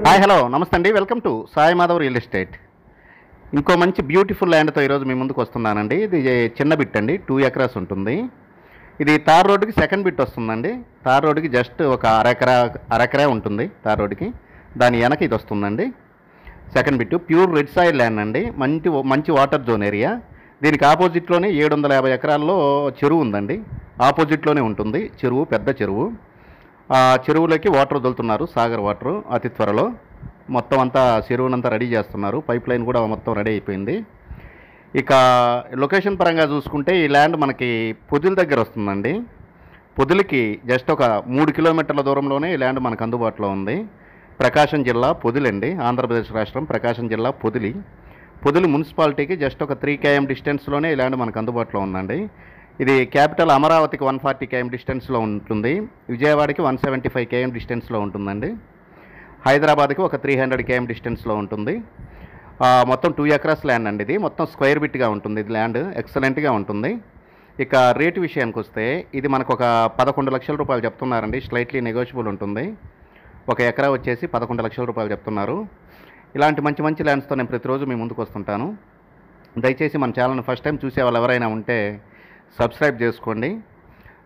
Hi hello నమస్తే అండి. Welcome to Sai Madhav real estate. ఇంకో మంచి బ్యూటిఫుల్ ల్యాండ్తో ఈరోజు మీ ముందుకు వస్తున్నానండి. ఇది చిన్న బిట్ అండి, 2 ఎకరాస్ ఉంటుంది. ఇది తార్ రోడ్డుకి సెకండ్ బిట్ వస్తుందండి. తార్ రోడ్డుకి జస్ట్ ఒక అరెకరా ఉంటుంది తార్ రోడ్డుకి. దాని వెనక ఇది వస్తుందండి second bit. Pure red soil land అండి, మంచి వాటర్ జోన్ ఏరియా. దీనికి ఆపోజిట్లోనే 750 ఎకరాల్లో చెరువు ఉందండి. ఆపోజిట్లోనే ఉంటుంది చెరువు, పెద్ద చెరువు. ఆ చెరువులోకి వాటర్ వదులుతున్నారు, సాగర్ వాటర్ అతి త్వరలో. మొత్తం అంతా చెరువునంతా రెడీ చేస్తున్నారు, పైప్ లైన్ కూడా మొత్తం రెడీ అయిపోయింది. ఇక లొకేషన్ పరంగా చూసుకుంటే ఈ ల్యాండ్ మనకి పొదిల దగ్గర వస్తుందండి. పొదిలికి జస్ట్ ఒక 3 కిలోమీటర్ల దూరంలోనే ఈ ల్యాండ్ మనకు అందుబాటులో ఉంది. ప్రకాశం జిల్లా పొదిలండి, ఆంధ్రప్రదేశ్ రాష్ట్రం ప్రకాశం జిల్లా పొదిలి మున్సిపాలిటీకి జస్ట్ ఒక 3 km డిస్టెన్స్లోనే ఈ ల్యాండ్ మనకు అందుబాటులో ఉందండి. ఇది క్యాపిటల్ అమరావతికి 140 km డిస్టెన్స్లో ఉంటుంది. విజయవాడకి 175 km డిస్టెన్స్లో ఉంటుందండి. హైదరాబాద్కి ఒక 300 km డిస్టెన్స్లో ఉంటుంది. మొత్తం 2 ఎకరాస్ ల్యాండ్ అండి. ఇది మొత్తం స్క్వేర్ బిట్గా ఉంటుంది. ఇది ల్యాండ్ ఎక్సలెంట్గా ఉంటుంది. ఇక రేటు విషయానికి వస్తే ఇది మనకు ఒక 11 లక్షల రూపాయలు చెప్తున్నారండి. స్లైట్లీ నెగోషియబుల్ ఉంటుంది. ఒక ఎకరా వచ్చేసి 11 లక్షల రూపాయలు చెప్తున్నారు. ఇలాంటి మంచి మంచి ల్యాండ్స్తో నేను ప్రతిరోజు మీ ముందుకు వస్తుంటాను. దయచేసి మన ఛానల్ని ఫస్ట్ టైం చూసే వాళ్ళు ఎవరైనా ఉంటే సబ్స్క్రైబ్ చేసుకోండి.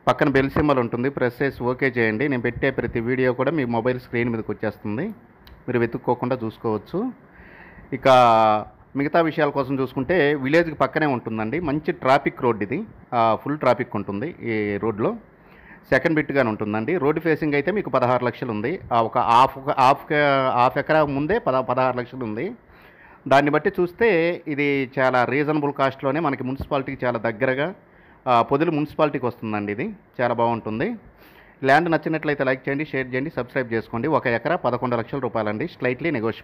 పక్కన బెల్ సింబల్ ఉంటుంది, ప్రెస్ చేసి ఓకే చేయండి. నేను పెట్టే ప్రతి వీడియో కూడా మీ మొబైల్ స్క్రీన్ మీదకి వచ్చేస్తుంది, మీరు వెతుక్కోకుండా చూసుకోవచ్చు. ఇక మిగతా విషయాల కోసం చూసుకుంటే విలేజ్కి పక్కనే ఉంటుందండి. మంచి ట్రాఫిక్ రోడ్ ఇది, ఫుల్ ట్రాఫిక్ ఉంటుంది ఈ రోడ్లో. సెకండ్ బిట్గానే ఉంటుందండి. రోడ్డు ఫేసింగ్ అయితే మీకు 16 లక్షలు ఉంది. ఒక హాఫ్ ఎకరా ముందే 16 లక్షలు ఉంది. దాన్ని బట్టి చూస్తే ఇది చాలా రీజనబుల్ కాస్ట్లోనే మనకి మున్సిపాలిటీకి చాలా దగ్గరగా పొదిలి మున్సిపాలిటీకి వస్తుందండి. ఇది చాలా బాగుంటుంది. ల్యాండ్ నచ్చినట్లయితే లైక్ చేయండి, షేర్ చేయండి, సబ్స్క్రైబ్ చేసుకోండి. ఒక ఎకరా 11 లక్షల రూపాయలండి, స్లైట్లీ నెగోషియబుల్.